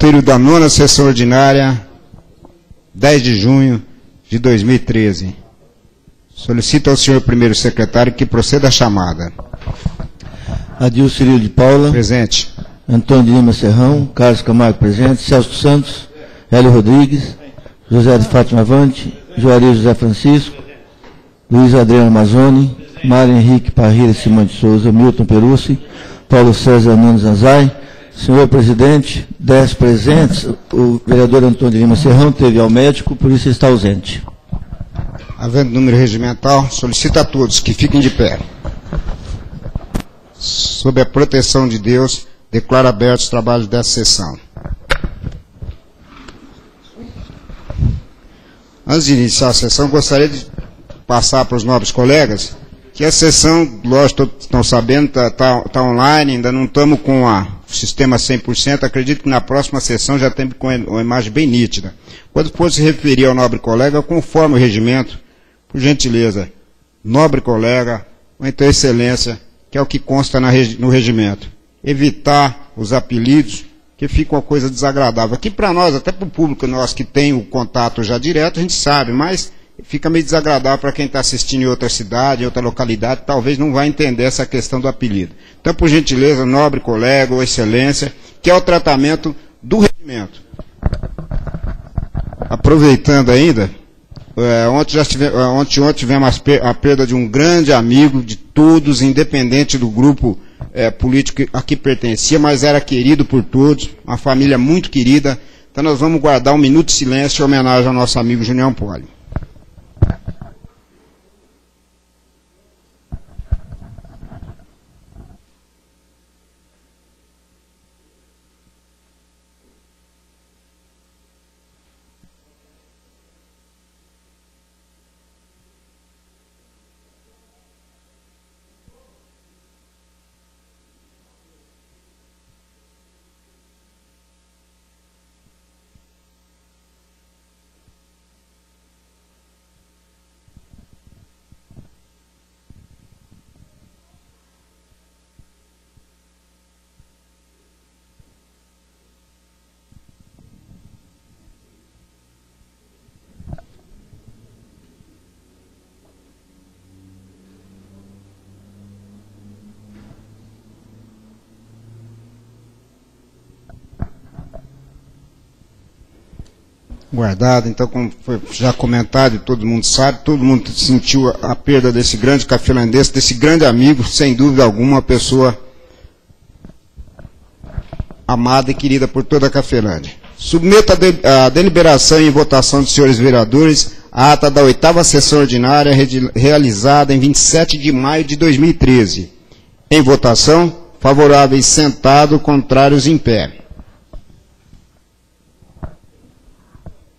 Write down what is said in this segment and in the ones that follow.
período da 9ª sessão ordinária, 10 de junho de 2013. Solicito ao senhor primeiro secretário que proceda a chamada. Adilson Cirilo de Paula. Presente. Antônio de Lima Serrão. Carlos Camargo, presente. Celso Santos. Hélio Rodrigues. José de Fátima Avante. Juarez José Francisco. Luiz Adriano Mazzoni. Mário Henrique Parreira Simão de Souza. Milton Perussi. Paulo César Nunes Anzai. Senhor presidente, 10 presentes. O vereador Antônio de Lima Serrão teve ao médico, por isso está ausente. Havendo número regimental, solicito a todos que fiquem de pé. Sob a proteção de Deus, declaro abertos os trabalhos dessa sessão. Antes de iniciar a sessão, gostaria de passar para os nobres colegas que a sessão, lógico, todos estão sabendo, está online, ainda não estamos com o sistema 100%, acredito que na próxima sessão já temos com uma imagem bem nítida. Quando for se referir ao nobre colega, conforme o regimento, por gentileza, nobre colega, ou então excelência, que é o que consta no regimento. Evitar os apelidos, que fica uma coisa desagradável. Aqui para nós, até para o público nosso que tem o contato já direto, a gente sabe, mas fica meio desagradável para quem está assistindo em outra cidade, em outra localidade, talvez não vai entender essa questão do apelido. Então, por gentileza, nobre colega ou excelência, que é o tratamento do regimento. Aproveitando ainda, ontem tivemos a perda de um grande amigo de todos, independente do grupo político a que pertencia, mas era querido por todos, uma família muito querida. Então nós vamos guardar um minuto de silêncio em homenagem ao nosso amigo Junião Poli. Guardado, então, como foi já comentado, e todo mundo sabe, todo mundo sentiu a perda desse grande cafelandense, desse grande amigo, sem dúvida alguma, uma pessoa amada e querida por toda a Cafelândia. Submeto a deliberação e votação dos senhores vereadores a ata da 8ª sessão ordinária realizada em 27 de maio de 2013. Em votação, favoráveis sentado, contrários em pé.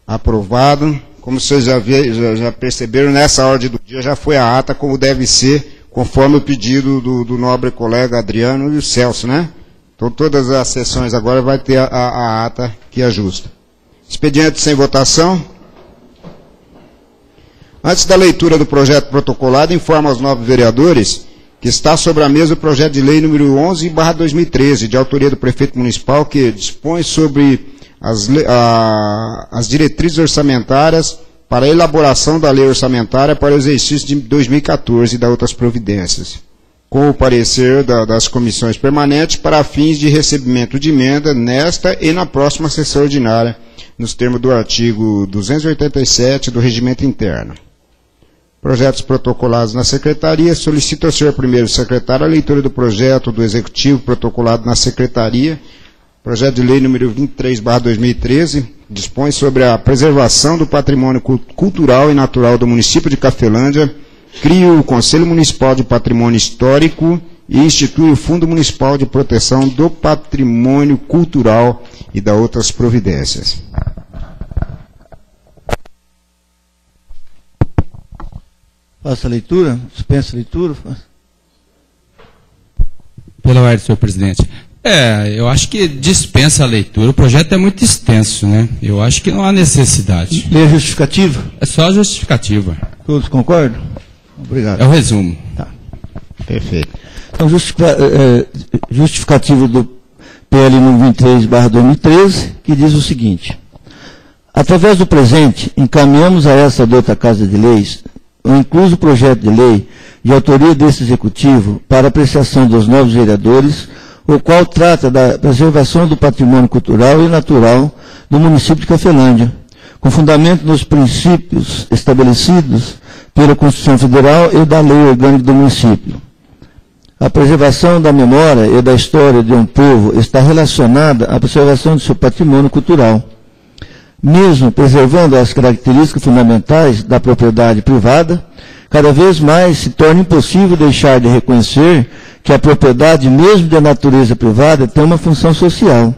Aprovado. Como vocês já perceberam, nessa ordem do dia já foi a ata como deve ser, conforme o pedido do nobre colega Adriano e o Celso, né? Então todas as sessões agora vai ter a ata que ajusta. Expediente sem votação. Antes da leitura do projeto protocolado, informo aos nobres vereadores que está sobre a mesa o projeto de lei número 11/2013, de autoria do prefeito municipal, que dispõe sobre as diretrizes orçamentárias para a elaboração da lei orçamentária para o exercício de 2014 e das outras providências, com o parecer das comissões permanentes para fins de recebimento de emenda nesta e na próxima sessão ordinária, nos termos do artigo 287 do Regimento Interno. Projetos protocolados na Secretaria. Solicito ao senhor primeiro secretário a leitura do projeto do Executivo protocolado na Secretaria. Projeto de lei número 23/2013, dispõe sobre a preservação do patrimônio cultural e natural do município de Cafelândia, cria o Conselho Municipal de Patrimônio Histórico e institui o Fundo Municipal de Proteção do Patrimônio Cultural e da outras providências. Faça a leitura, dispensa a leitura. Pela ordem, senhor presidente. Eu acho que dispensa a leitura. O projeto é muito extenso, né? Eu acho que não há necessidade. Lê a justificativa? É só a justificativa. Todos concordam? Obrigado. É o resumo. Tá. Perfeito. Então, justificativo do PL número 23/2013, que diz o seguinte: através do presente, encaminhamos a essa outra Casa de Leis o incluso projeto de lei de autoria deste Executivo para apreciação dos novos vereadores, o qual trata da preservação do patrimônio cultural e natural do município de Cafelândia, com fundamento nos princípios estabelecidos pela Constituição Federal e da Lei Orgânica do município. A preservação da memória e da história de um povo está relacionada à preservação de seu patrimônio cultural. Mesmo preservando as características fundamentais da propriedade privada, cada vez mais se torna impossível deixar de reconhecer que a propriedade, mesmo de natureza privada, tem uma função social,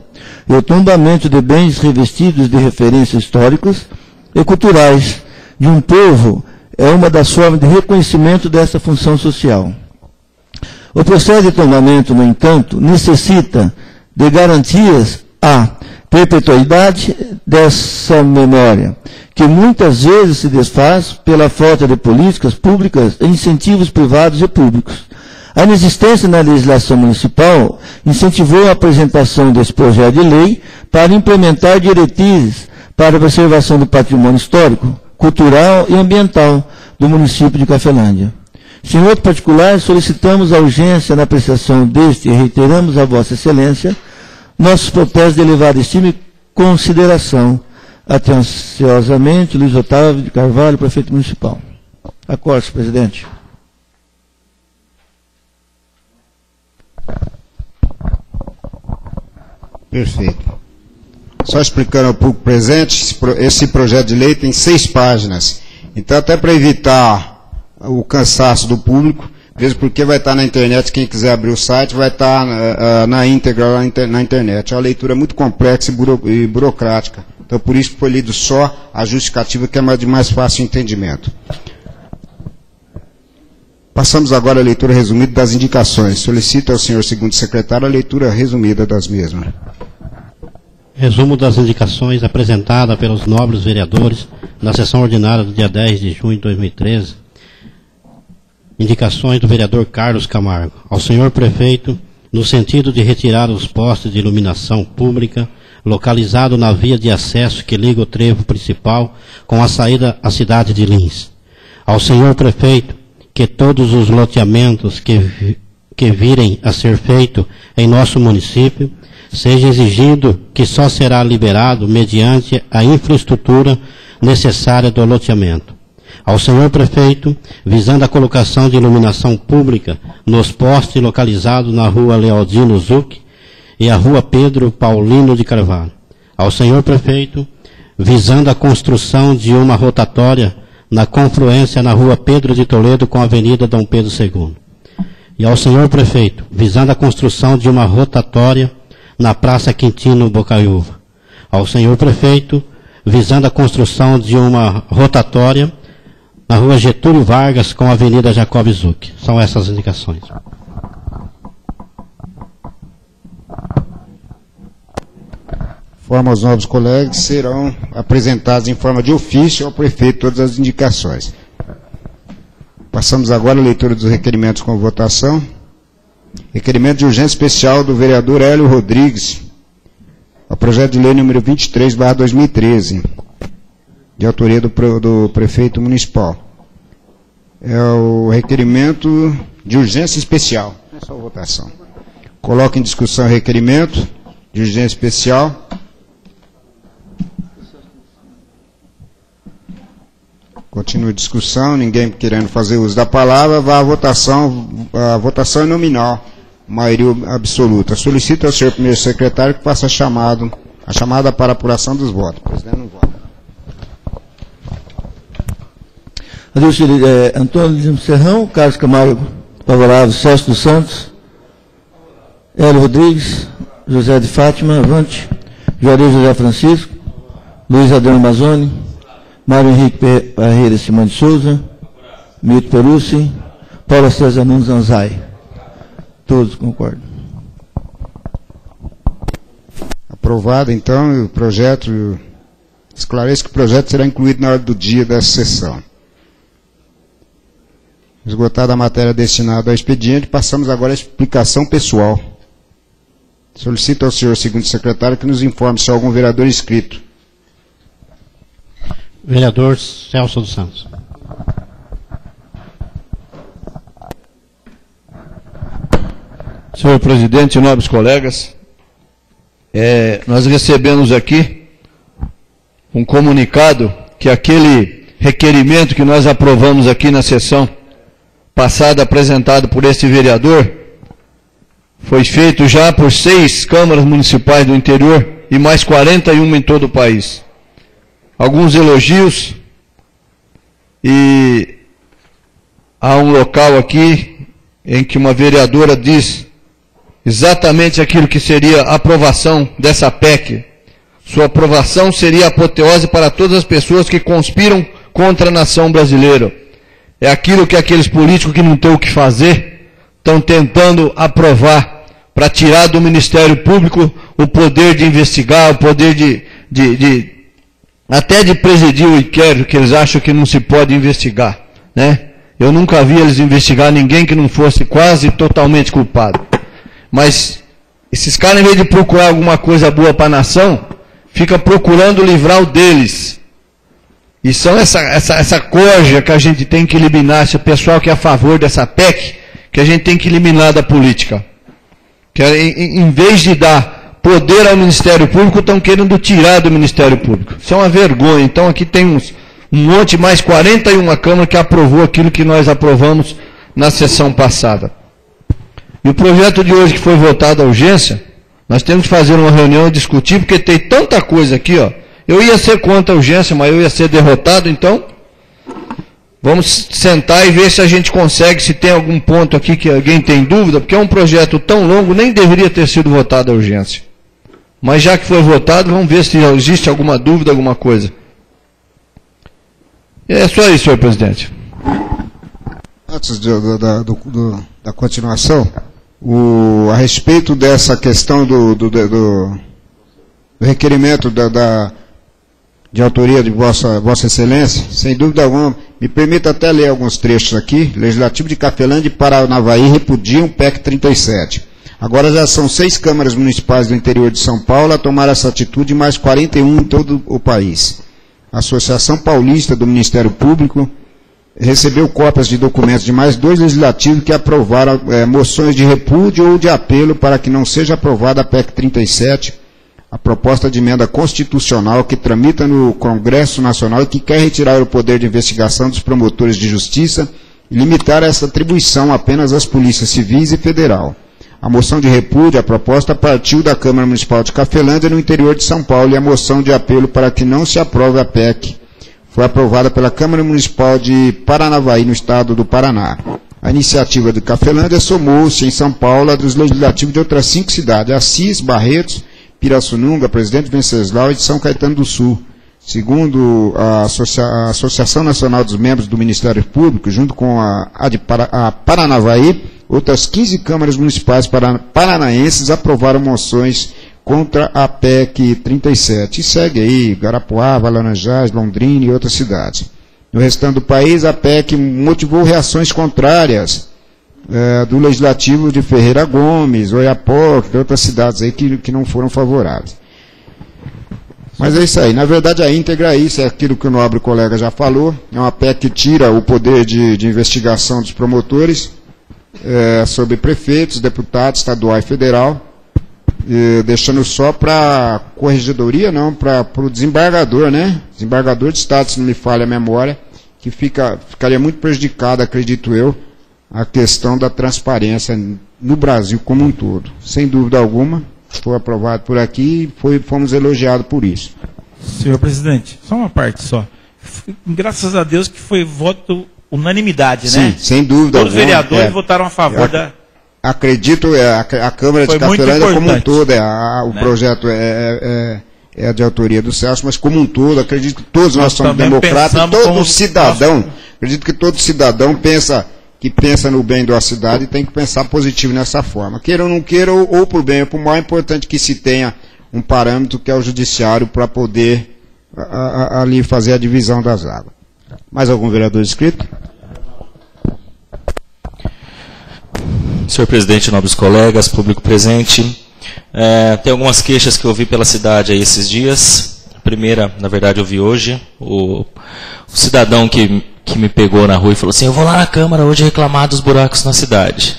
e o tombamento de bens revestidos de referências históricas e culturais de um povo é uma das formas de reconhecimento dessa função social. O processo de tombamento, no entanto, necessita de garantias à perpetuidade dessa memória, que muitas vezes se desfaz pela falta de políticas públicas e incentivos privados e públicos. A inexistência na legislação municipal incentivou a apresentação desse projeto de lei para implementar diretrizes para a preservação do patrimônio histórico, cultural e ambiental do município de Cafelândia. Em outro particular, solicitamos a urgência na apreciação deste e reiteramos a Vossa Excelência nossos protestos de elevada estima e consideração. Atenciosamente, Luiz Otávio de Carvalho, prefeito municipal. Acordo, senhor presidente. Perfeito. Só explicando ao público presente, esse projeto de lei tem 6 páginas. Então, até para evitar o cansaço do público, mesmo porque vai estar na internet, quem quiser abrir o site, vai estar na íntegra lá na internet. É uma leitura muito complexa e burocrática. Então, por isso foi lido só a justificativa, que é de mais fácil entendimento. Passamos agora à leitura resumida das indicações. Solicito ao senhor segundo secretário a leitura resumida das mesmas. Resumo das indicações apresentadas pelos nobres vereadores na sessão ordinária do dia 10 de junho de 2013. Indicações do vereador Carlos Camargo ao senhor prefeito, no sentido de retirar os postes de iluminação pública localizado na via de acesso que liga o trevo principal com a saída à cidade de Lins. Ao senhor prefeito, que todos os loteamentos que virem a ser feito em nosso município, seja exigido que só será liberado mediante a infraestrutura necessária do loteamento. Ao senhor prefeito, visando a colocação de iluminação pública nos postes localizados na rua Lealdino Zuc e a rua Pedro Paulino de Carvalho. Ao senhor prefeito, visando a construção de uma rotatória na confluência na rua Pedro de Toledo com a avenida Dom Pedro II. E ao senhor prefeito, visando a construção de uma rotatória na Praça Quintino Bocaiúva. Ao senhor prefeito, visando a construção de uma rotatória na rua Getúlio Vargas com a avenida Jacob Zuc. São essas indicações. Forma aos novos colegas, serão apresentadas em forma de ofício ao prefeito todas as indicações. Passamos agora à leitura dos requerimentos com votação. Requerimento de urgência especial do vereador Hélio Rodrigues, ao projeto de lei número 23/2013, de autoria do prefeito municipal. É o requerimento de urgência especial. É só votação. Coloco em discussão o requerimento de urgência especial. Continua a discussão, ninguém querendo fazer uso da palavra, vá à votação. A votação é nominal, maioria absoluta. Solicito ao senhor primeiro secretário que faça a chamada para apuração dos votos. O presidente não vota. Adeus, Antônio Lima Serrão, Carlos Camargo, favorável, Celso dos Santos, Hélio Rodrigues, José de Fátima, Avante, Juarez José Francisco, Luiz Adriano Mazzoni, Mário Henrique Parreira Simão de Souza, Milton Perussi, Paulo César Nunes Anzai. Todos concordam. Aprovado, então, o projeto. Esclareço que o projeto será incluído na ordem do dia dessa sessão. Esgotada a matéria destinada ao expediente, passamos agora à explicação pessoal. Solicito ao senhor segundo secretário que nos informe se há algum vereador inscrito. Vereador Celso dos Santos. Senhor presidente, nobres colegas, nós recebemos aqui um comunicado que aquele requerimento que nós aprovamos aqui na sessão passada, apresentado por este vereador, foi feito já por 6 câmaras municipais do interior e mais 41 em todo o país. Alguns elogios, e há um local aqui em que uma vereadora diz exatamente aquilo que seria a aprovação dessa PEC. Sua aprovação seria apoteose para todas as pessoas que conspiram contra a nação brasileira. É aquilo que aqueles políticos que não têm o que fazer estão tentando aprovar para tirar do Ministério Público o poder de investigar, o poder até de presidir o inquérito, que eles acham que não se pode investigar, né? Eu nunca vi eles investigar ninguém que não fosse quase totalmente culpado. Mas esses caras, em vez de procurar alguma coisa boa para a nação, ficam procurando livrar o deles. E são essa corja que a gente tem que eliminar, esse pessoal que é a favor dessa PEC, que a gente tem que eliminar da política. Que em vez de dar poder ao Ministério Público, estão querendo tirar do Ministério Público. Isso é uma vergonha. Então aqui tem um monte, mais 41 câmaras que aprovou aquilo que nós aprovamos na sessão passada. E o projeto de hoje que foi votado à urgência, nós temos que fazer uma reunião e discutir, porque tem tanta coisa aqui, ó. Eu ia ser contra a urgência, mas eu ia ser derrotado, então vamos sentar e ver se a gente consegue, se tem algum ponto aqui que alguém tem dúvida, porque é um projeto tão longo, nem deveria ter sido votado à urgência. Mas já que foi votado, vamos ver se existe alguma dúvida, alguma coisa. É só isso, senhor presidente. Antes da continuação, a respeito dessa questão do requerimento de autoria de Vossa Excelência, sem dúvida alguma, me permita até ler alguns trechos aqui. Legislativo de Cafelândia e Paranavaí repudiam PEC 37. Agora já são 6 câmaras municipais do interior de São Paulo a tomar essa atitude, mais 41 em todo o país. A Associação Paulista do Ministério Público recebeu cópias de documentos de mais 2 legislativos que aprovaram moções de repúdio ou de apelo para que não seja aprovada a PEC 37, a proposta de emenda constitucional que tramita no Congresso Nacional e que quer retirar o poder de investigação dos promotores de justiça e limitar essa atribuição apenas às polícias civis e federal. A moção de repúdio, a proposta partiu da Câmara Municipal de Cafelândia, no interior de São Paulo, e a moção de apelo para que não se aprove a PEC foi aprovada pela Câmara Municipal de Paranavaí, no estado do Paraná. A iniciativa de Cafelândia somou-se em São Paulo a dos legislativos de outras 5 cidades, Assis, Barretos, Pirassununga, Presidente Venceslau e de São Caetano do Sul. Segundo a Associação Nacional dos Membros do Ministério Público, junto com a Paranavaí, outras 15 câmaras municipais paranaenses aprovaram moções contra a PEC 37. E segue aí Garapuava, Laranjais, Londrina e outras cidades. No restante do país, a PEC motivou reações contrárias do Legislativo de Ferreira Gomes, Oiapoque e outras cidades aí que não foram favoráveis. Mas é isso aí. Na verdade, a íntegra é isso, é aquilo que o nobre colega já falou. É uma PEC que tira o poder de investigação dos promotores sobre prefeitos, deputados, estadual e federal, deixando só para a corregedoria, não, para o desembargador, né? Desembargador de Estado, se não me falha a memória, que ficaria muito prejudicado, acredito eu, a questão da transparência no Brasil como um todo. Sem dúvida alguma, foi aprovado por aqui e fomos elogiados por isso. Senhor presidente, só uma parte só. Graças a Deus que foi voto unanimidade, sim, né? Sem dúvida alguma. Todos os vereadores votaram a favor da... Acredito, a Câmara de Cafelândia como um todo, o projeto é de autoria do Celso, mas como um todo, acredito que todos nós somos democratas, todo cidadão, acredito que todo cidadão pensa no bem da cidade e tem que pensar positivo nessa forma. Queira ou não queira, ou por bem ou por mal, é importante que se tenha um parâmetro que é o judiciário para poder ali fazer a divisão das águas. Mais algum vereador inscrito? Senhor presidente, nobres colegas, público presente, Tem algumas queixas que eu vi pela cidade aí esses dias. A primeira, na verdade, eu vi hoje. O cidadão que me pegou na rua e falou assim: eu vou lá na Câmara hoje reclamar dos buracos na cidade.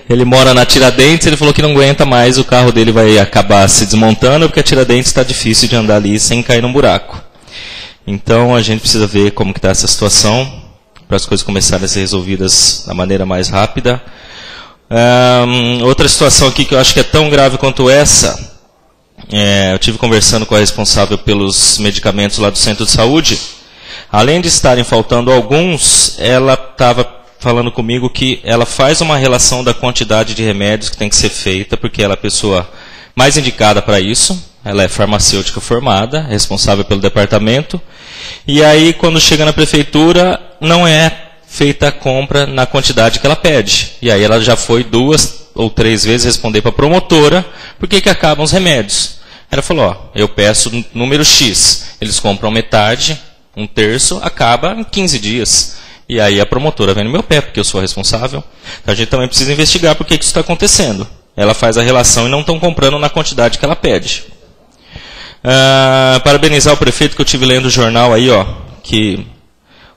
Ele mora na Tiradentes, ele falou que não aguenta mais, o carro dele vai acabar se desmontando, porque a Tiradentes está difícil de andar ali sem cair num buraco. Então a gente precisa ver como que está essa situação, para as coisas começarem a ser resolvidas da maneira mais rápida. Outra situação aqui que eu acho que é tão grave quanto essa, eu tive conversando com a responsável pelos medicamentos lá do centro de saúde. Além de estarem faltando alguns, ela estava falando comigo que ela faz uma relação da quantidade de remédios que tem que ser feita, porque ela é a pessoa mais indicada para isso. Ela é farmacêutica formada, responsável pelo departamento. E aí, quando chega na prefeitura, não é feita a compra na quantidade que ela pede. E aí ela já foi 2 ou 3 vezes responder para a promotora por que acabam os remédios. Ela falou, eu peço número X, eles compram metade, 1/3, acaba em 15 dias. E aí a promotora vem no meu pé, porque eu sou a responsável. Então a gente também precisa investigar por que isso está acontecendo. Ela faz a relação e não estão comprando na quantidade que ela pede. Parabenizar o prefeito, que eu tive lendo o jornal aí, que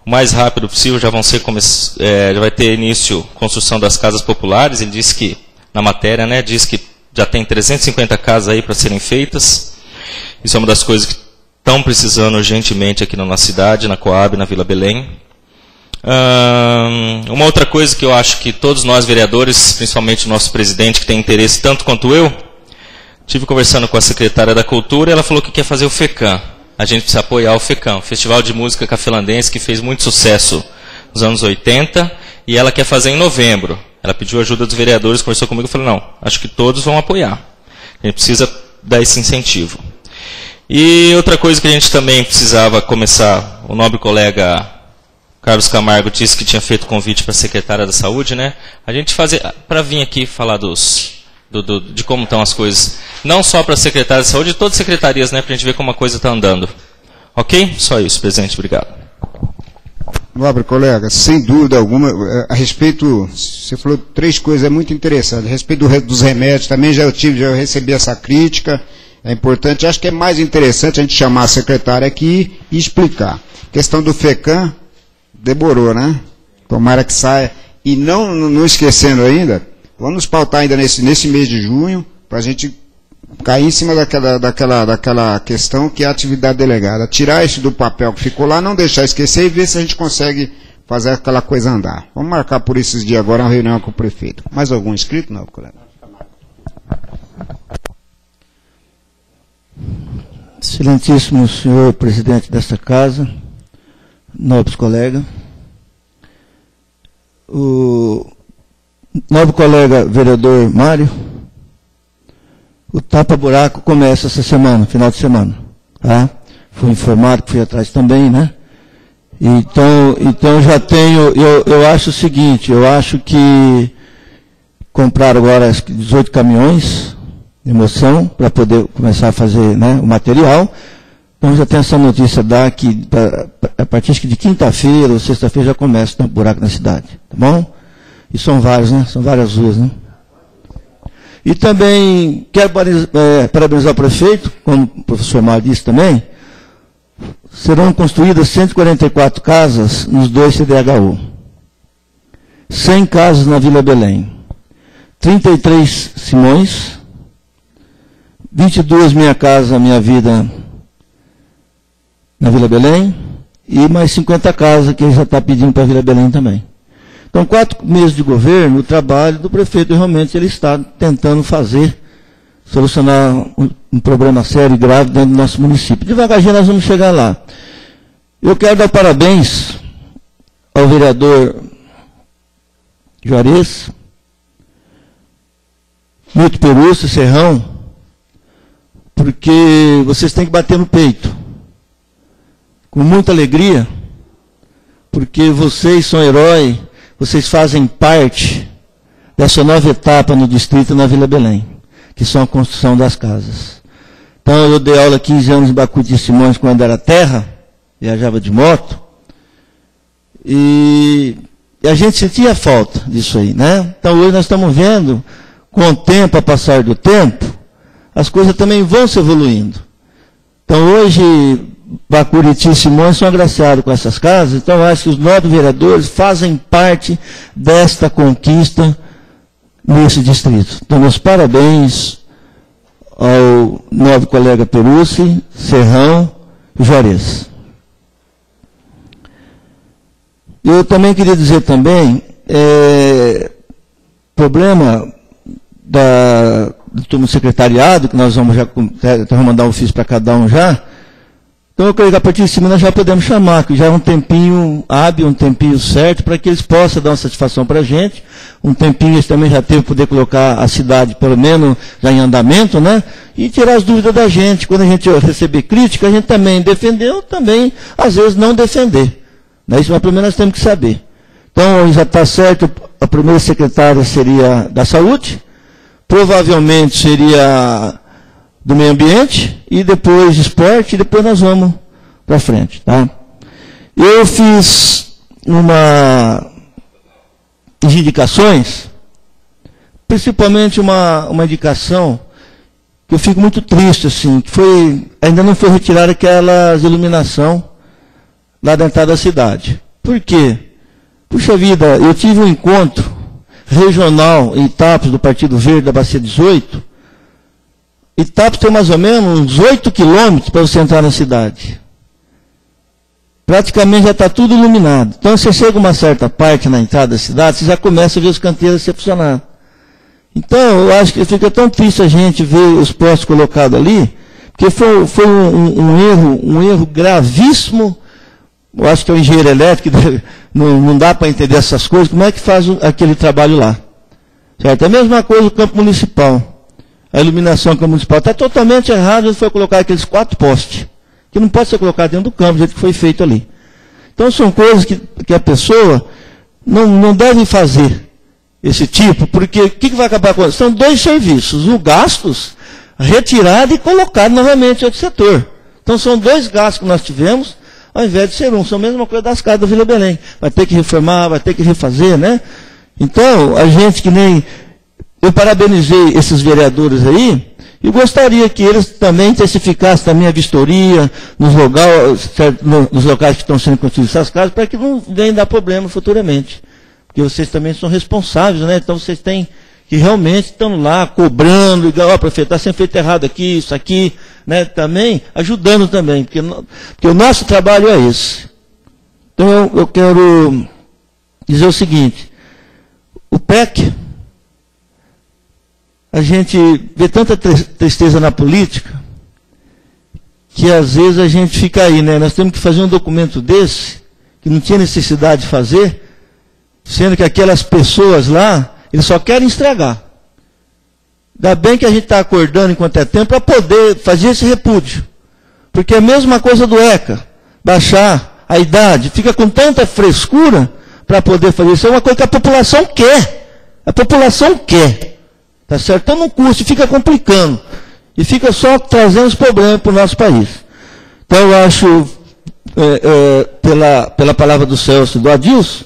o mais rápido possível já já vai ter início a construção das casas populares. Ele disse que, na matéria, né, diz que já tem 350 casas aí para serem feitas. Isso é uma das coisas que estão precisando urgentemente aqui na nossa cidade, na Coab, na Vila Belém. Uma outra coisa que eu acho que todos nós vereadores, principalmente o nosso presidente, que tem interesse tanto quanto eu, estive conversando com a secretária da Cultura e ela falou que quer fazer o FECAM. A gente precisa apoiar o FECAM, Festival de Música Cafelandense, que fez muito sucesso nos anos 80, e ela quer fazer em novembro. Ela pediu ajuda dos vereadores, conversou comigo e falou, não, acho que todos vão apoiar. A gente precisa dar esse incentivo. E outra coisa que a gente também precisava começar, o nobre colega Carlos Camargo disse que tinha feito convite para a secretária da Saúde, né? A gente fazer, para vir aqui falar de como estão as coisas, não só para a secretária da Saúde, de todas as secretarias, né? Para a gente ver como a coisa está andando. Ok? Só isso, presidente. Obrigado. Nobre colega, sem dúvida alguma, a respeito, você falou 3 coisas muito interessantes. A respeito dos remédios, também já recebi essa crítica. É importante, acho que é mais interessante a gente chamar a secretária aqui e explicar. A questão do FECAM, demorou, né? Tomara que saia. E não esquecendo ainda, vamos pautar ainda nesse mês de junho, para a gente cair em cima daquela questão que é a atividade delegada. Tirar isso do papel que ficou lá, não deixar esquecer e ver se a gente consegue fazer aquela coisa andar. Vamos marcar por esses dias agora uma reunião com o prefeito. Mais algum inscrito? Não, colega. Excelentíssimo senhor presidente desta casa, nobres colegas, o nobre colega vereador Mário, o tapa-buraco começa essa semana, final de semana. Tá? Fui informado, fui atrás também, né? Então já tenho, eu acho o seguinte, eu acho que compraram agora 18 caminhões de moção para poder começar a fazer, né, o material. Então já tem essa notícia que a partir de quinta-feira ou sexta-feira já começa o buraco na cidade, tá bom? E são vários, né? São várias ruas, né? E também quero parabenizar o prefeito, como o professor Mário disse também, serão construídas 144 casas nos 2 CDHU. 100 casas na Vila Belém. 33 Simões, 22 Minha Casa, Minha Vida na Vila Belém, e mais 50 casas que ele já está pedindo para a Vila Belém também. Então, 4 meses de governo, o trabalho do prefeito realmente ele está tentando solucionar um problema sério e grave dentro do nosso município. Devagarzinho nós vamos chegar lá. Eu quero dar parabéns ao vereador Juarez, Milton Perusso, Serrão, porque vocês têm que bater no peito, com muita alegria, porque vocês são herói, vocês fazem parte dessa nova etapa no distrito na Vila Belém, que são a construção das casas. Então, eu dei aula 15 anos em Bacuti de Simões, quando era terra, viajava de moto, e a gente sentia falta disso aí, né? Então, hoje nós estamos vendo com o tempo, a passar do tempo, as coisas também vão se evoluindo. Então, hoje, Bacuriti e Simões são agraciados com essas casas, então eu acho que os 9 vereadores fazem parte desta conquista nesse distrito. Então, meus parabéns ao nobre colega Perussi, Serrão e Juarez. Eu também queria dizer também, problema do secretariado, que nós vamos já mandar um ofício para cada um já. Então eu creio que a partir de semana já podemos chamar, que já é um tempinho hábil, um tempinho certo, para que eles possam dar uma satisfação para a gente. Um tempinho eles também já teve poder colocar a cidade, pelo menos, já em andamento, né? E tirar as dúvidas da gente. Quando a gente receber crítica, a gente também defendeu, também, às vezes, não defender. Né? Isso, mas pelo menos nós temos que saber. Então, já está certo, a primeira secretária seria da Saúde, provavelmente seria do Meio Ambiente, e depois Esporte, e depois nós vamos para frente. Tá? Eu fiz umas indicações, principalmente uma indicação que eu fico muito triste, assim, que ainda não foi retirada aquelas iluminação lá da entrada da cidade. Por quê? Puxa vida, eu tive um encontro regional em Itapos, do Partido Verde da Bacia 18. Itapos tem mais ou menos uns 8 quilômetros para você entrar na cidade. Praticamente já está tudo iluminado. Então, você chega uma certa parte na entrada da cidade, você já começa a ver os canteiros se funcionar. Então, eu acho que fica tão triste a gente ver os postos colocados ali, porque foi um erro gravíssimo. Eu acho que é o engenheiro elétrico, não dá para entender essas coisas, como é que faz aquele trabalho lá. Certo? É a mesma coisa no campo municipal. A iluminação do campo municipal está totalmente errada, foi colocar aqueles 4 postes, que não pode ser colocado dentro do campo, do jeito que foi feito ali. Então são coisas que a pessoa não deve fazer esse tipo, porque o que vai acabar com isso? São 2 serviços, o gastos retirado e colocado novamente em outro setor. Então são 2 gastos que nós tivemos, ao invés de ser um. São a mesma coisa das casas da Vila Belém. Vai ter que reformar, vai ter que refazer, né? Então, a gente que nem... Eu parabenizei esses vereadores aí, e gostaria que eles também intensificassem também a vistoria nos locais que estão sendo construídas essas casas, para que não venham dar problema futuramente. Porque vocês também são responsáveis, né? Então vocês têm que realmente estão lá cobrando, igual, prefeito, está sendo feito errado aqui, isso aqui, né? Também ajudando também, porque o nosso trabalho é esse. Então eu quero dizer o seguinte, o PEC, a gente vê tanta tristeza na política, que às vezes a gente fica aí, né? Nós temos que fazer um documento desse, que não tinha necessidade de fazer, sendo que aquelas pessoas lá, eles só querem estragar. Ainda bem que a gente está acordando enquanto é tempo para poder fazer esse repúdio. Porque é a mesma coisa do ECA, baixar a idade, fica com tanta frescura para poder fazer isso. É uma coisa que a população quer. A população quer. Tá certo? Então não custa, fica complicando. E fica só trazendo os problemas para o nosso país. Então eu acho, pela palavra do Celso e do Adilson,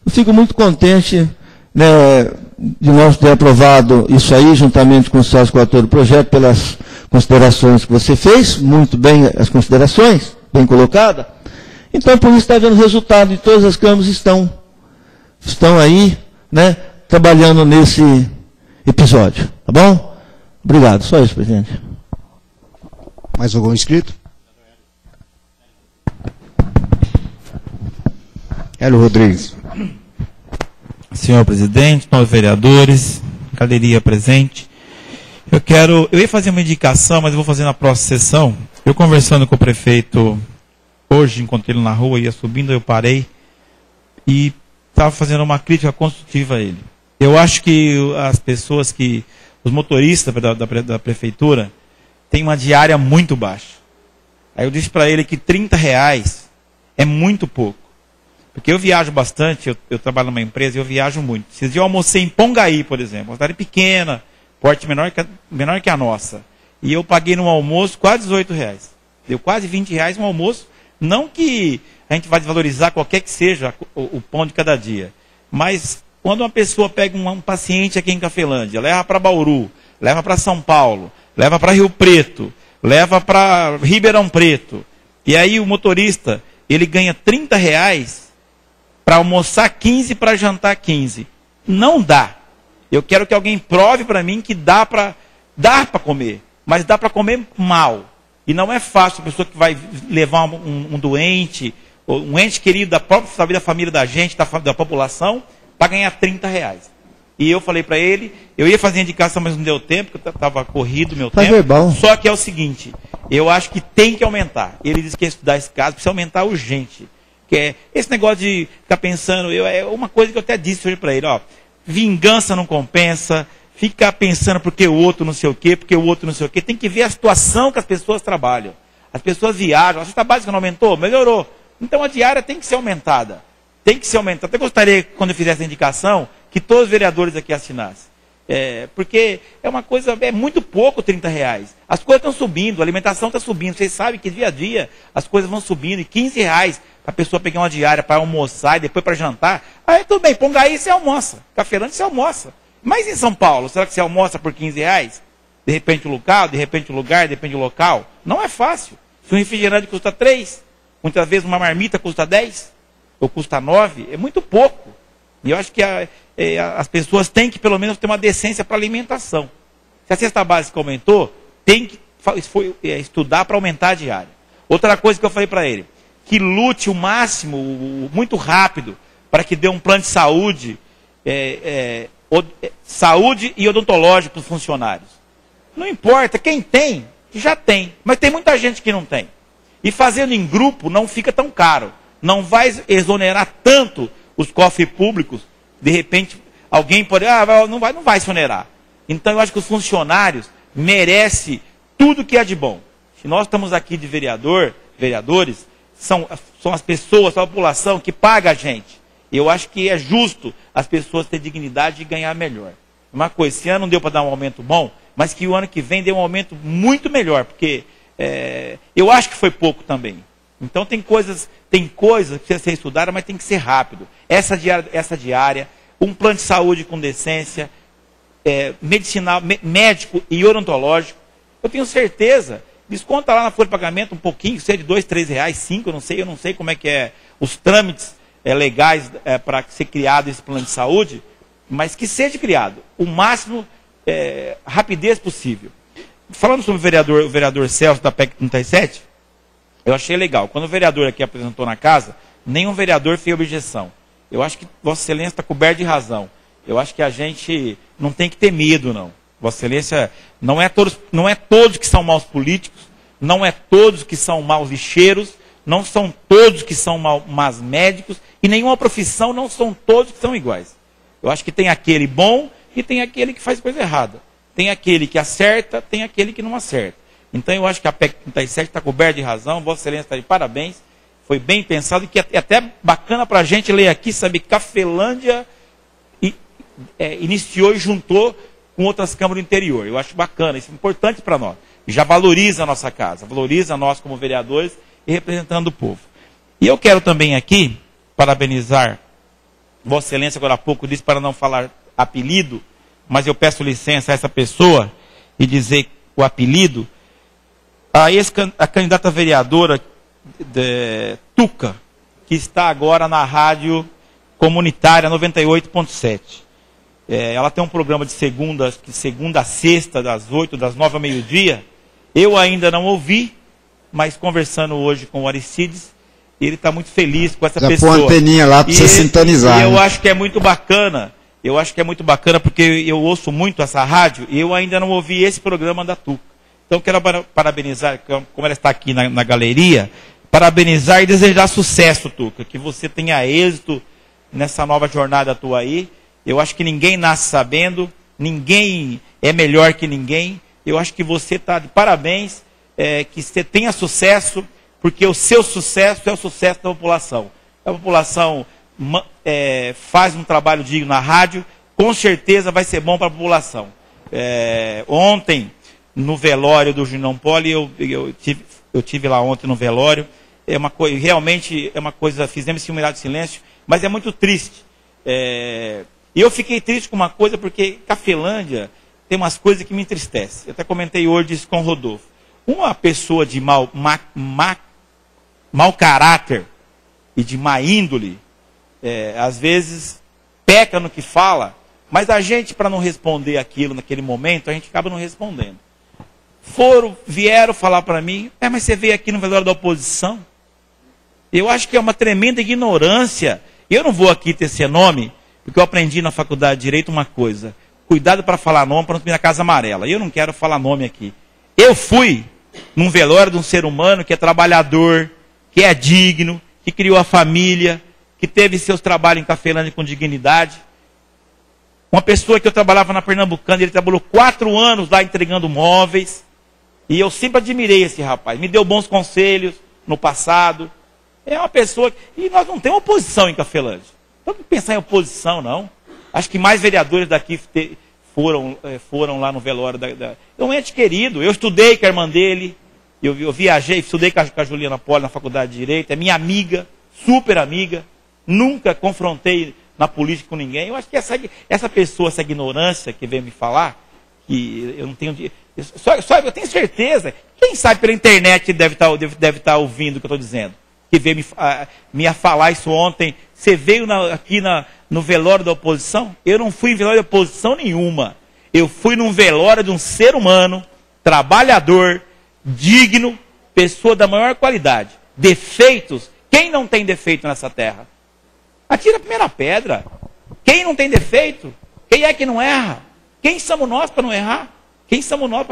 eu fico muito contente, né, de nós ter aprovado isso aí, juntamente com o Celso, com o autor do projeto, pelas considerações que você fez, muito bem as considerações, bem colocada. Então, por isso está vendo o resultado, e todas as câmaras estão aí, né, trabalhando nesse episódio. Tá bom? Obrigado. Só isso, presidente. Mais algum inscrito? Hélio Rodrigues. Senhor presidente, nós vereadores, galeria presente. Eu ia fazer uma indicação, mas eu vou fazer na próxima sessão. Eu conversando com o prefeito hoje, encontrei ele na rua, ia subindo, eu parei e estava fazendo uma crítica construtiva a ele. Eu acho que as pessoas os motoristas da prefeitura têm uma diária muito baixa. Aí eu disse para ele que R$30 é muito pouco. Porque eu viajo bastante, eu trabalho numa empresa e eu viajo muito. Esses dias eu almocei em Pongaí, por exemplo, uma cidade pequena, porte menor que a nossa. E eu paguei no almoço quase R$18. Deu quase R$20 um almoço. Não que a gente vai desvalorizar qualquer que seja o pão de cada dia. Mas Quando uma pessoa pega um paciente aqui em Cafelândia, leva para Bauru, leva para São Paulo, leva para Rio Preto, leva para Ribeirão Preto, e aí o motorista, ele ganha R$30 para almoçar 15, para jantar 15. Não dá. Eu quero que alguém prove para mim que dá para comer, mas dá para comer mal. E não é fácil a pessoa que vai levar um doente, ou um ente querido da própria da família da gente, da população, para ganhar R$30. E eu falei para ele, eu ia fazer indicação, mas não deu tempo, porque estava corrido meu tempo. Verbal. Só que é o seguinte, eu acho que tem que aumentar. Ele disse que ia estudar esse caso, precisa aumentar urgente. Que é esse negócio de ficar pensando, é uma coisa que eu até disse hoje para ele, ó, vingança não compensa, ficar pensando porque o outro não sei o quê, porque o outro não sei o quê, tem que ver a situação que as pessoas trabalham. As pessoas viajam, a cesta básica não aumentou, melhorou. Então a diária tem que ser aumentada. Tem que ser aumentada. Até gostaria, quando eu fizesse a indicação, que todos os vereadores aqui assinassem. Porque é uma coisa, é muito pouco R$30. As coisas estão subindo, a alimentação está subindo. Vocês sabem que dia a dia as coisas vão subindo. E R$15 para a pessoa pegar uma diária para almoçar e depois para jantar. Aí tudo bem, Pongaí você almoça. Cafelândia você almoça. Mas em São Paulo, será que você almoça por R$15? De repente o local, de repente o lugar, de repente o local. Não é fácil. Se um refrigerante custa 3, muitas vezes uma marmita custa 10, ou custa 9, é muito pouco. E eu acho que as pessoas têm que pelo menos ter uma decência para alimentação. Se a cesta básica aumentou, tem que estudar para aumentar a diária. Outra coisa que eu falei para ele, que lute o máximo, muito rápido, para que dê um plano de saúde, saúde e odontológico para os funcionários. Não importa, quem tem, já tem, mas tem muita gente que não tem. E fazendo em grupo não fica tão caro, não vai exonerar tanto os cofres públicos, de repente alguém pode, não vai exonerar. Então eu acho que os funcionários merecem tudo que é de bom. Se nós estamos aqui de vereadores, são as pessoas, a população que paga a gente. Eu acho que é justo as pessoas terem dignidade de ganhar melhor. Uma coisa, esse ano não deu para dar um aumento bom, mas que o ano que vem dê um aumento muito melhor, porque eu acho que foi pouco também. Então tem coisas que precisam ser estudadas, mas tem que ser rápido. Essa diária, um plano de saúde com decência, medicinal, médico e odontológico. Eu tenho certeza, desconta lá na folha de pagamento um pouquinho, seja de R$2, R$3, 5, eu não sei como é que é os trâmites legais para ser criado esse plano de saúde, mas que seja criado o máximo rapidez possível. Falando sobre o vereador Celso da PEC 37, eu achei legal. Quando o vereador aqui apresentou na casa, nenhum vereador fez objeção. Eu acho que Vossa Excelência está coberto de razão. Eu acho que a gente não tem que ter medo, não. Vossa Excelência, não é todos que são maus políticos, não é todos que são maus lixeiros, não são todos que são maus médicos, e nenhuma profissão não são todos que são iguais. Eu acho que tem aquele bom e tem aquele que faz coisa errada. Tem aquele que acerta, tem aquele que não acerta. Então eu acho que a PEC 37 está coberta de razão, Vossa Excelência está de parabéns, foi bem pensado, e que é até bacana para a gente ler aqui, saber que Cafelândia iniciou e juntou com outras câmaras do interior. Eu acho bacana, isso é importante para nós. Já valoriza a nossa casa, valoriza nós como vereadores e representando o povo. E eu quero também aqui parabenizar Vossa Excelência, agora há pouco disse para não falar apelido, mas eu peço licença a essa pessoa e dizer o apelido, a candidata vereadora Tuca, que está agora na rádio comunitária 98.7. Ela tem um programa de segunda a sexta, das 8, das 9 ao meio-dia. Eu ainda não ouvi, mas conversando hoje com o Aristides, ele está muito feliz com essa pessoa. Já põe a anteninha lá para você sintonizar. E eu acho que é muito bacana. Eu acho que é muito bacana porque eu ouço muito essa rádio e eu ainda não ouvi esse programa da Tuca. Então quero parabenizar, como ela está aqui na galeria, parabenizar e desejar sucesso, Tuca. Que você tenha êxito nessa nova jornada tua aí. Eu acho que ninguém nasce sabendo, ninguém é melhor que ninguém. Eu acho que você está de parabéns, que você tenha sucesso, porque o seu sucesso é o sucesso da população. A população faz um trabalho digno na rádio, com certeza vai ser bom para a população. Ontem, no velório do Junão Poli, eu tive lá ontem no velório, realmente é uma coisa, fizemos esse humilhado silêncio, mas é muito triste. E eu fiquei triste com uma coisa, porque Cafelândia tem umas coisas que me entristecem. Eu até comentei hoje isso com o Rodolfo. Uma pessoa de mau caráter e de má índole, às vezes peca no que fala, mas a gente, para não responder aquilo naquele momento, a gente acaba não respondendo. Vieram falar para mim, mas você veio aqui no velório da oposição? Eu acho que é uma tremenda ignorância. Eu não vou aqui tecer nome, porque eu aprendi na faculdade de Direito uma coisa. Cuidado para falar nome, para não subir na Casa Amarela. Eu não quero falar nome aqui. Eu fui num velório de um ser humano que é trabalhador, que é digno, que criou a família, que teve seus trabalhos em Cafelândia com dignidade. Uma pessoa que eu trabalhava na Pernambucana, ele trabalhou 4 anos lá entregando móveis. E eu sempre admirei esse rapaz. Me deu bons conselhos no passado. É uma pessoa... E nós não temos oposição em Cafelândia. Não tem que pensar em oposição, não. Acho que mais vereadores daqui foram lá no velório É um ente querido. Eu estudei com a irmã dele. Eu viajei, estudei com a Juliana Poli na Faculdade de Direito. É minha amiga, super amiga. Nunca confrontei na política com ninguém. Eu acho que essa pessoa, essa ignorância que veio me falar, que eu não tenho... eu tenho certeza. Quem sabe pela internet deve estar ouvindo o que eu estou dizendo. Que veio me falar isso ontem. Você veio aqui no velório da oposição? Eu não fui em velório de oposição nenhuma. Eu fui num velório de um ser humano, trabalhador, digno, pessoa da maior qualidade. Defeitos, quem não tem defeito nessa terra? Atira a primeira pedra. Quem não tem defeito? Quem é que não erra? Quem somos nós para não errar? Quem somos nós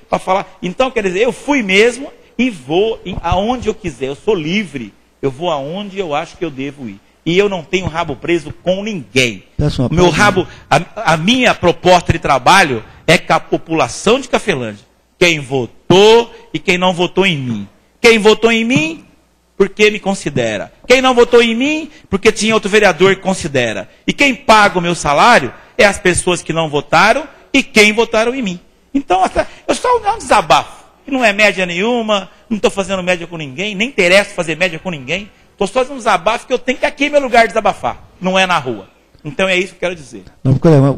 para falar? Então, quer dizer, eu fui mesmo e vou aonde eu quiser. Eu sou livre. Eu vou aonde eu acho que eu devo ir. E eu não tenho rabo preso com ninguém. Meu rabo, a minha proposta de trabalho é com a população de Cafelândia. Quem votou e quem não votou em mim. Quem votou em mim, porque me considera. Quem não votou em mim, porque tinha outro vereador que considera. E quem paga o meu salário é as pessoas que não votaram e quem votaram em mim. Então, eu só um desabafo. Não é média nenhuma, não estou fazendo média com ninguém, nem interessa fazer média com ninguém. Estou só fazendo um desabafo que eu tenho que aqui é meu lugar de desabafar. Não é na rua. Então é isso que eu quero dizer. Não,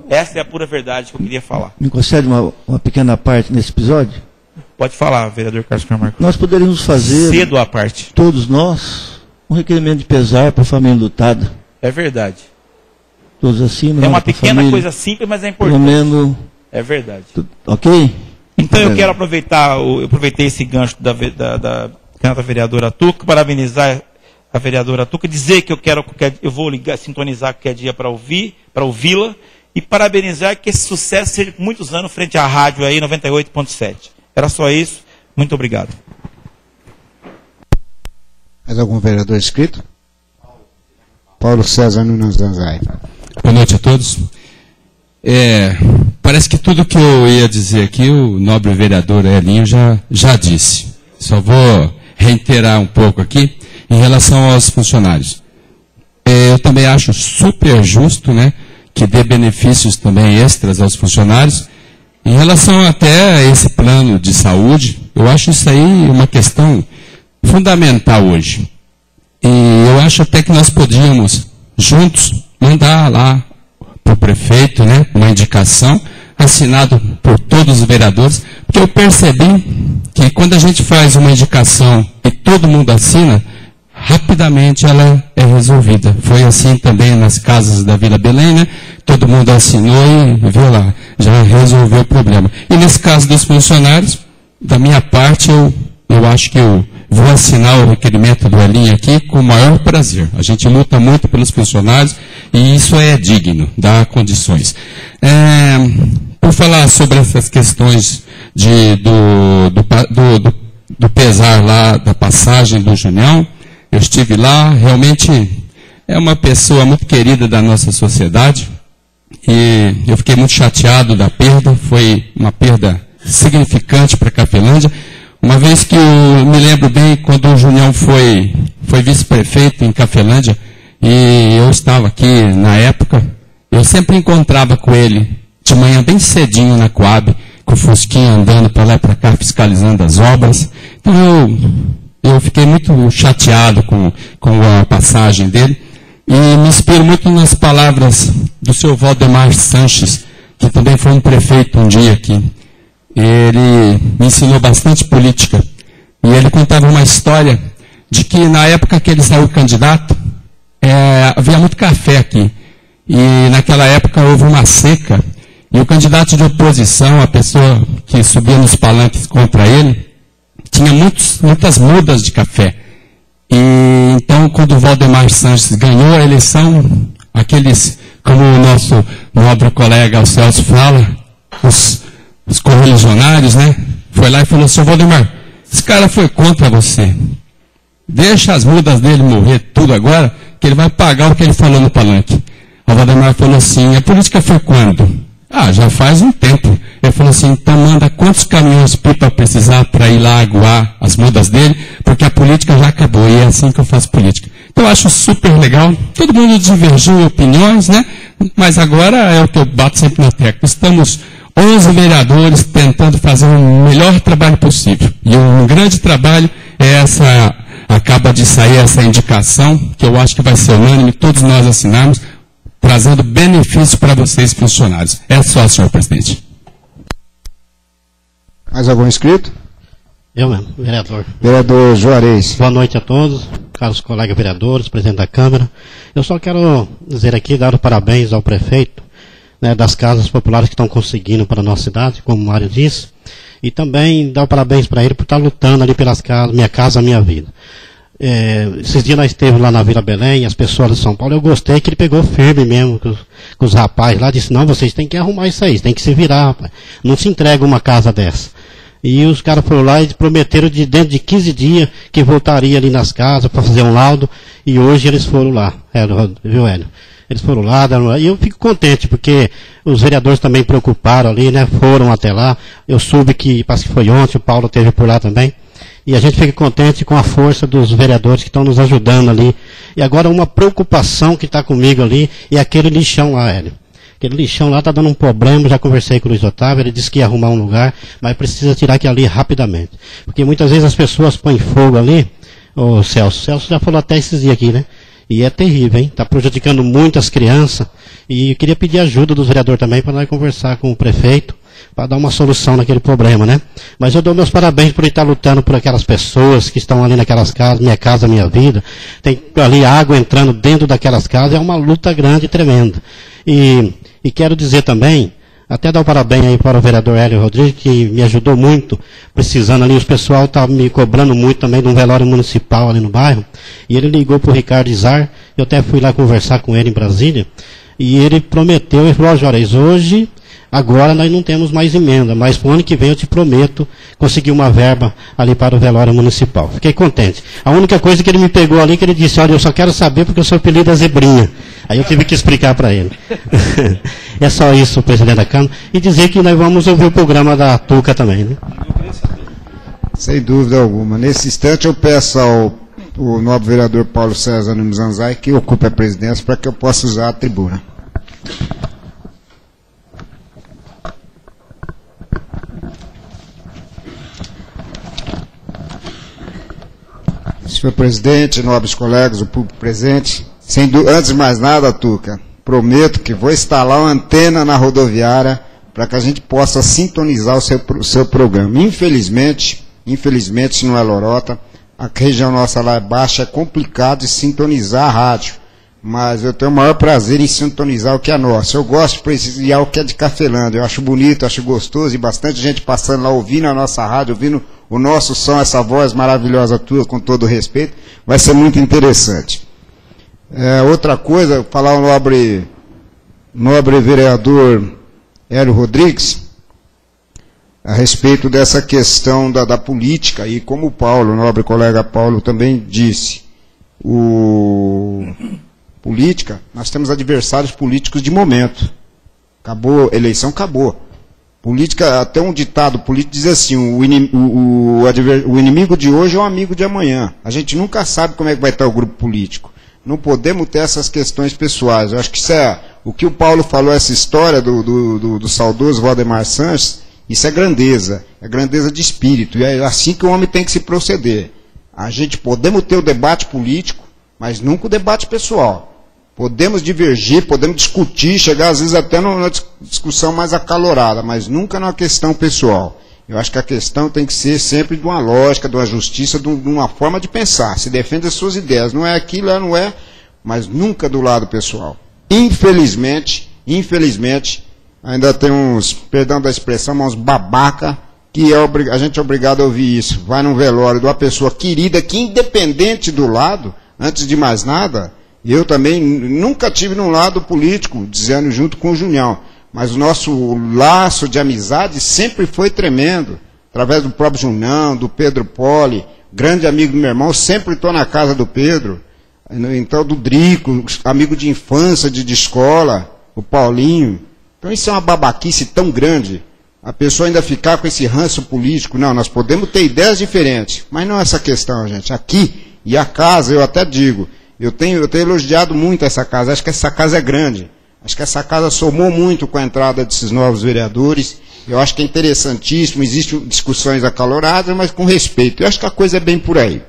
essa é a pura verdade que eu queria falar. Me concede uma pequena parte nesse episódio? Pode falar, vereador Carlos Camargo. Nós poderíamos fazer, cedo à parte, todos nós, um requerimento de pesar para a família lutada. É verdade. Todos assinam. É uma pequena coisa simples, mas é importante. Pelo menos. É verdade. Ok? Então eu quero aproveitar, eu aproveitei esse gancho da candidata vereadora Tuca, parabenizar a vereadora Tuca, dizer que eu vou sintonizar qualquer dia para ouvi-la, e parabenizar que esse sucesso seja por muitos anos frente à rádio aí, 98.7. Era só isso. Muito obrigado. Mais algum vereador inscrito? Paulo César Nunes Danzai. Boa noite a todos. Parece que tudo que eu ia dizer aqui, o nobre vereador Elinho já disse. Só vou reiterar um pouco aqui em relação aos funcionários. Eu também acho super justo, né, que dê benefícios também extras aos funcionários. Em relação até a esse plano de saúde, eu acho isso aí uma questão fundamental hoje. E eu acho até que nós podíamos, juntos, mandar lá para o prefeito, né, uma indicação, assinado por todos os vereadores, porque eu percebi que quando a gente faz uma indicação e todo mundo assina, rapidamente ela é resolvida. Foi assim também nas casas da Vila Belém, né? Todo mundo assinou e viu lá, já resolveu o problema. E nesse caso dos funcionários, da minha parte, eu acho que eu vou assinar o requerimento do Elinho aqui com o maior prazer. A gente luta muito pelos funcionários e isso é digno, dá condições. Por falar sobre essas questões do pesar lá, da passagem do Junião, eu estive lá, realmente é uma pessoa muito querida da nossa sociedade e eu fiquei muito chateado da perda, foi uma perda significante para Cafelândia, uma vez que eu me lembro bem quando o Junião foi vice-prefeito em Cafelândia e eu estava aqui na época, eu sempre encontrava com ele de manhã bem cedinho na Coab, com o Fusquinha andando para lá e para cá, fiscalizando as obras. Então eu fiquei muito chateado com a passagem dele e me inspiro muito nas palavras do seu Valdemar Sanches, que também foi um prefeito um dia aqui. Ele me ensinou bastante política. E ele contava uma história de que na época que ele saiu candidato, havia muito café aqui. E naquela época houve uma seca. E o candidato de oposição, a pessoa que subia nos palanques contra ele, tinha muitas mudas de café. E então, quando o Valdemar Sanches ganhou a eleição, aqueles, como o nosso nobre colega o Celso fala, os correligionários, né? Foi lá e falou: seu Valdemar, esse cara foi contra você. Deixa as mudas dele morrer tudo agora, que ele vai pagar o que ele falou no palanque. O Valdemar falou assim: a política foi quando? Já faz um tempo. Ele falou assim: então manda quantos caminhões pipa precisar para ir lá aguar as mudas dele, porque a política já acabou, e é assim que eu faço política. Então eu acho super legal. Todo mundo divergiu em opiniões, né? Mas agora é o que eu bato sempre na tecla. Estamos 11 vereadores tentando fazer o melhor trabalho possível. E um grande trabalho acaba de sair essa indicação, que eu acho que vai ser unânime, todos nós assinamos, trazendo benefício para vocês, funcionários. É só, senhor presidente. Mais algum inscrito? Eu mesmo, vereador. Vereador Juarez. Boa noite a todos, caros colegas vereadores, presidente da Câmara. Eu só quero dizer aqui, dar os parabéns ao prefeito, né, das casas populares que estão conseguindo para a nossa cidade, como o Mário disse, e também dar os parabéns para ele por estar lutando ali pelas casas, Minha Casa Minha Vida. Esses dias nós esteve lá na Vila Belém, as pessoas de São Paulo, eu gostei que ele pegou firme mesmo com os rapazes lá, disse: não, vocês têm que arrumar isso aí, tem que se virar, rapaz. Não se entrega uma casa dessa. E os caras foram lá e prometeram dentro de 15 dias que voltaria ali nas casas para fazer um laudo, e hoje eles foram lá, viu, Hélio? Eles foram lá, e eu fico contente, porque os vereadores também preocuparam ali, né, foram até lá. Eu soube que, parece que foi ontem, o Paulo esteve por lá também. E a gente fica contente com a força dos vereadores que estão nos ajudando ali. E agora uma preocupação que está comigo ali é aquele lixão lá, Hélio. Aquele lixão lá está dando um problema, já conversei com o Luiz Otávio, ele disse que ia arrumar um lugar, mas precisa tirar aquilo ali rapidamente. Porque muitas vezes as pessoas põem fogo ali, o Celso já falou até esses dias aqui, né? E é terrível, hein? Está prejudicando muitas crianças. E eu queria pedir ajuda dos vereadores também para nós conversar com o prefeito, para dar uma solução naquele problema, né? Mas eu dou meus parabéns por ele estar lutando por aquelas pessoas que estão ali naquelas casas, Minha Casa Minha Vida. Tem ali água entrando dentro daquelas casas, é uma luta grande e tremenda. E quero dizer também, até dar um parabéns aí para o vereador Hélio Rodrigues, que me ajudou muito, precisando ali, os pessoal tá me cobrando muito também de um velório municipal ali no bairro, e ele ligou para o Ricardo Izar, eu até fui lá conversar com ele em Brasília, e ele prometeu, ele falou: Juarez, hoje, agora nós não temos mais emenda, mas para o ano que vem eu te prometo conseguir uma verba ali para o velório municipal. Fiquei contente. A única coisa que ele me pegou ali, que ele disse: olha, eu só quero saber porque o seu apelido é Zebrinha. Aí eu tive que explicar para ele. É só isso, presidente da Câmara. E dizer que nós vamos ouvir o programa da Tuca também, né? Sem dúvida alguma. Nesse instante eu peço ao nobre vereador Paulo César Nunes Zanzai que ocupe a presidência para que eu possa usar a tribuna. Senhor presidente, nobres colegas, o público presente, antes de mais nada, Tuca, prometo que vou instalar uma antena na rodoviária para que a gente possa sintonizar o seu programa. Infelizmente, se não é lorota, a região nossa lá é baixa, é complicado de sintonizar a rádio, mas eu tenho o maior prazer em sintonizar o que é nosso. Eu gosto de prestigiar o que é de Cafelândia, eu acho bonito, acho gostoso, e bastante gente passando lá ouvindo a nossa rádio, ouvindo o nosso som, essa voz maravilhosa tua, com todo respeito, vai ser muito interessante. Outra coisa, falar ao nobre vereador Hélio Rodrigues, a respeito dessa questão da política, e como o nobre colega Paulo também disse, política, nós temos adversários políticos de momento. Acabou, eleição acabou. Política, até um ditado político diz assim: o inimigo de hoje é o amigo de amanhã. A gente nunca sabe como é que vai estar o grupo político. Não podemos ter essas questões pessoais. Eu acho que isso o que o Paulo falou, essa história do saudoso Valdemar Sanches, isso é grandeza de espírito, e é assim que o homem tem que se proceder. A gente podemos ter o debate político, mas nunca o debate pessoal. Podemos divergir, podemos discutir, chegar às vezes até numa discussão mais acalorada, mas nunca numa questão pessoal. Eu acho que a questão tem que ser sempre de uma lógica, de uma justiça, de uma forma de pensar. Se defende as suas ideias. Não é aquilo, não é, mas nunca do lado pessoal. Infelizmente, ainda tem uns, perdão da expressão, uns babaca, que a gente é obrigado a ouvir isso. Vai num velório de uma pessoa querida, que independente do lado, antes de mais nada, eu também nunca tive num lado político, dizendo junto com o Junião, mas o nosso laço de amizade sempre foi tremendo, através do próprio Junião, do Pedro Poli, grande amigo do meu irmão, sempre estou na casa do Pedro, então do Drico, amigo de infância, de escola, o Paulinho. Então isso é uma babaquice tão grande, a pessoa ainda ficar com esse ranço político. Não, nós podemos ter ideias diferentes, mas não é essa questão, gente. Aqui, e a casa, eu até digo, eu tenho elogiado muito essa casa, acho que essa casa é grande, acho que essa casa somou muito com a entrada desses novos vereadores, eu acho que é interessantíssimo, existem discussões acaloradas, mas com respeito, eu acho que a coisa é bem por aí.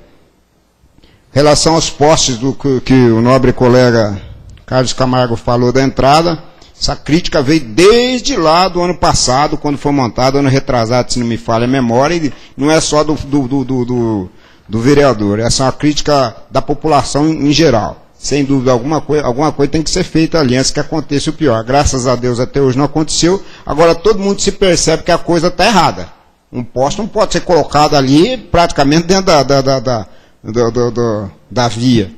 Em relação aos postes do que o nobre colega Carlos Camargo falou da entrada, essa crítica veio desde lá do ano passado, quando foi montado, ano retrasado, se não me falha a memória, e não é só do vereador, essa é uma crítica da população em geral. Sem dúvida, alguma coisa tem que ser feita ali antes que aconteça o pior. Graças a Deus até hoje não aconteceu, agora todo mundo se percebe que a coisa está errada. Um poste não pode ser colocado ali praticamente dentro da via.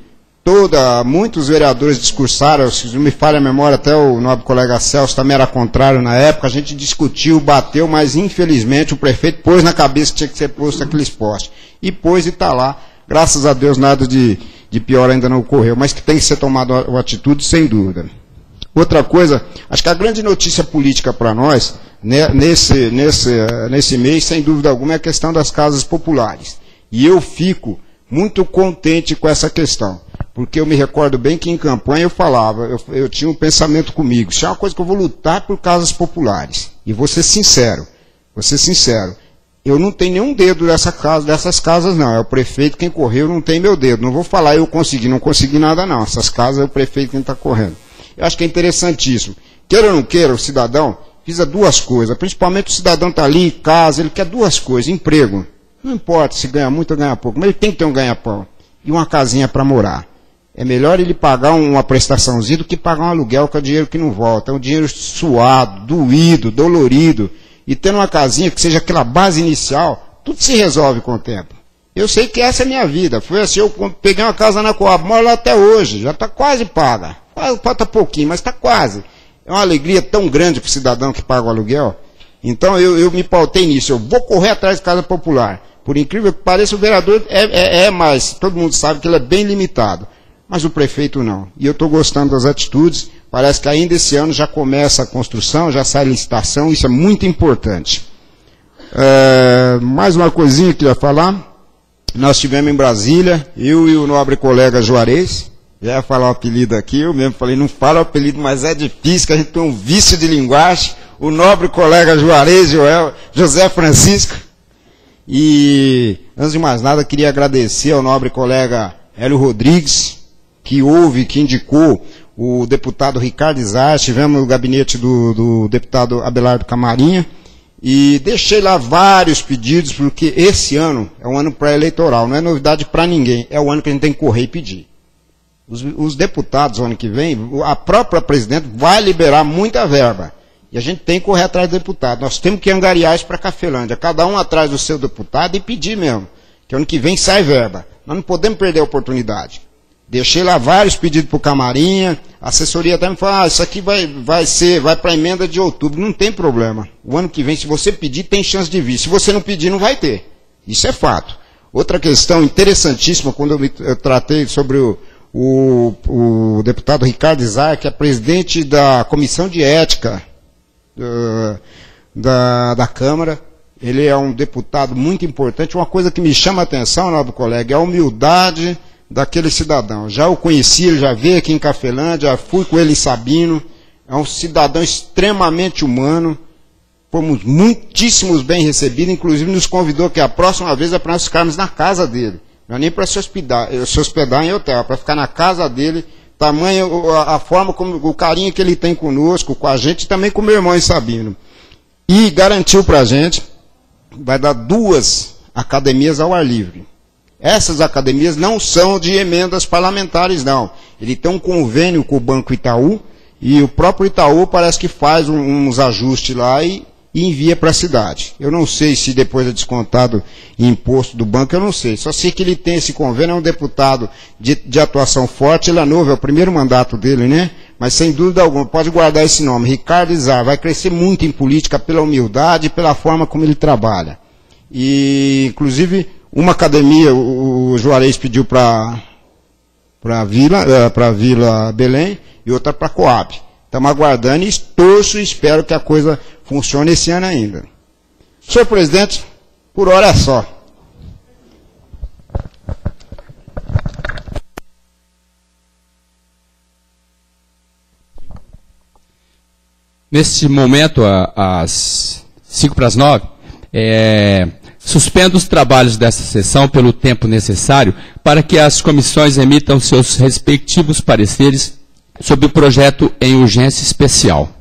Muitos vereadores discursaram, se não me falha a memória, até o nobre colega Celso também era contrário na época, a gente discutiu, bateu, mas infelizmente o prefeito pôs na cabeça que tinha que ser posto aqueles postes. E pôs e está lá. Graças a Deus nada de pior ainda não ocorreu, mas que tem que ser tomada uma atitude, sem dúvida. Outra coisa, acho que a grande notícia política para nós, né, nesse mês, sem dúvida alguma, é a questão das casas populares. E eu fico muito contente com essa questão, porque eu me recordo bem que em campanha eu falava, eu tinha um pensamento comigo, isso é uma coisa que eu vou lutar por casas populares. E vou ser sincero, eu não tenho nenhum dedo dessas casas não, é o prefeito quem correu, não tem meu dedo, não vou falar não consegui nada não, essas casas é o prefeito quem está correndo. Eu acho que é interessantíssimo, queira ou não queira, o cidadão precisa duas coisas, principalmente o cidadão está ali em casa, ele quer duas coisas, emprego, não importa se ganha muito ou ganha pouco, mas ele tem que ter um ganha-pão e uma casinha para morar. É melhor ele pagar uma prestaçãozinha do que pagar um aluguel que é dinheiro que não volta, é um dinheiro suado, doído, dolorido. E tendo uma casinha que seja aquela base inicial, tudo se resolve com o tempo. Eu sei que essa é a minha vida. Foi assim, eu peguei uma casa na Coab, moro lá até hoje, já está quase paga. Falta pouquinho, mas está quase. É uma alegria tão grande para o cidadão que paga o aluguel. Então eu me pautei nisso, eu vou correr atrás de casa popular. Por incrível que pareça, o vereador mais, todo mundo sabe que ele é bem limitado. Mas o prefeito não. E eu estou gostando das atitudes. Parece que ainda esse ano já começa a construção, já sai a licitação, isso é muito importante. Mais uma coisinha que eu ia falar. Nós tivemos em Brasília, eu e o nobre colega Juarez, já ia falar o apelido aqui, eu mesmo falei, não fala o apelido, mas é difícil, que a gente tem um vício de linguagem. O nobre colega Juarez, José Francisco. E, antes de mais nada, queria agradecer ao nobre colega Hélio Rodrigues, que indicou o deputado Ricardo Izar, tivemos no gabinete do deputado Abelardo Camarinha, e deixei lá vários pedidos, porque esse ano é um ano pré-eleitoral, não é novidade para ninguém, é o ano que a gente tem que correr e pedir. Os deputados, ano que vem, a própria presidente vai liberar muita verba, e a gente tem que correr atrás do deputado, nós temos que angariar isso para Cafelândia, cada um atrás do seu deputado e pedir mesmo, que ano que vem sai verba, nós não podemos perder a oportunidade. Deixei lá vários pedidos para o Camarinha, a assessoria até me falou, isso aqui vai para a emenda de outubro, não tem problema. O ano que vem, se você pedir, tem chance de vir. Se você não pedir, não vai ter. Isso é fato. Outra questão interessantíssima, quando eu tratei sobre o deputado Ricardo Izar, que é presidente da Comissão de Ética da Câmara, ele é um deputado muito importante. Uma coisa que me chama a atenção, nobre colega, é a humildade daquele cidadão. Já o conheci, ele já veio aqui em Cafelândia, fui com ele em Sabino, é um cidadão extremamente humano, fomos muitíssimos bem recebidos, inclusive nos convidou que a próxima vez é para nós ficarmos na casa dele, não é nem para se hospedar em hotel, é para ficar na casa dele, tamanho, a forma, como, o carinho que ele tem conosco, com a gente, e também com o meu irmão Sabino. E garantiu para a gente, vai dar 2 academias ao ar livre. Essas academias não são de emendas parlamentares, não. Ele tem um convênio com o Banco Itaú, e o próprio Itaú parece que faz uns ajustes lá e envia para a cidade. Eu não sei se depois é descontado imposto do banco, eu não sei. Só sei que ele tem esse convênio, é um deputado de atuação forte, ele é novo, é o primeiro mandato dele, né? Mas sem dúvida alguma, pode guardar esse nome, Ricardo Izar, vai crescer muito em política pela humildade e pela forma como ele trabalha. E, inclusive, uma academia, o Juarez pediu para a Vila Belém e outra para a Coab. Estamos aguardando e torço e espero que a coisa funcione esse ano ainda. Senhor presidente, por hora é só. Neste momento, às 8:55, suspendo os trabalhos dessa sessão pelo tempo necessário para que as comissões emitam seus respectivos pareceres sobre o projeto em urgência especial.